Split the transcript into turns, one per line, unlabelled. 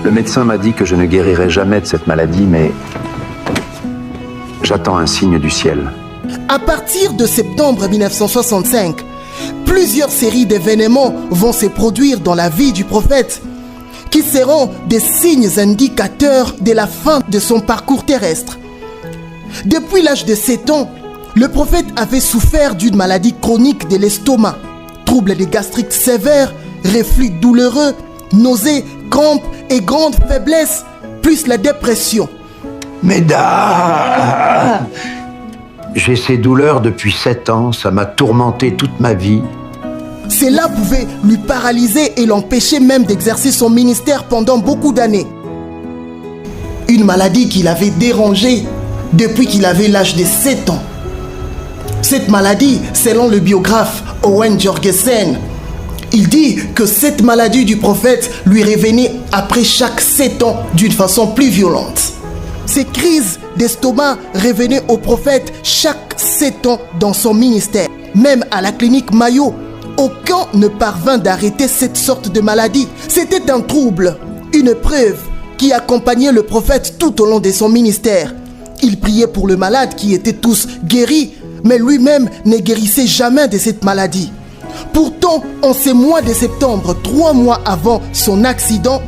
Le médecin m'a dit que je ne guérirais jamais de cette maladie, mais j'attends un signe du ciel.
À partir de septembre 1965, plusieurs séries d'événements vont se produire dans la vie du prophète, qui seront des signes indicateurs de la fin de son parcours terrestre. Depuis l'âge de 7 ans, le prophète avait souffert d'une maladie chronique de l'estomac, troubles de gastrite sévères, reflux douloureux, nausées, crampes et grande faiblesse, plus la dépression.
Mesdames, j'ai ces douleurs depuis 7 ans, ça m'a tourmenté toute ma vie.
Cela pouvait lui paralyser et l'empêcher même d'exercer son ministère pendant beaucoup d'années. Une maladie qui l'avait dérangé depuis qu'il avait l'âge de 7 ans. Cette maladie, selon le biographe Owen Jorgensen, il dit que cette maladie du prophète lui revenait après chaque 7 ans d'une façon plus violente. Ces crises d'estomac revenaient au prophète chaque 7 ans dans son ministère. Même à la clinique Mayo, aucun ne parvint d'arrêter cette sorte de maladie. C'était un trouble, une épreuve qui accompagnait le prophète tout au long de son ministère. Il priait pour le malade qui étaient tous guéris, mais lui-même ne guérissait jamais de cette maladie. Pourtant, en ce mois de septembre, 3 mois avant son accident,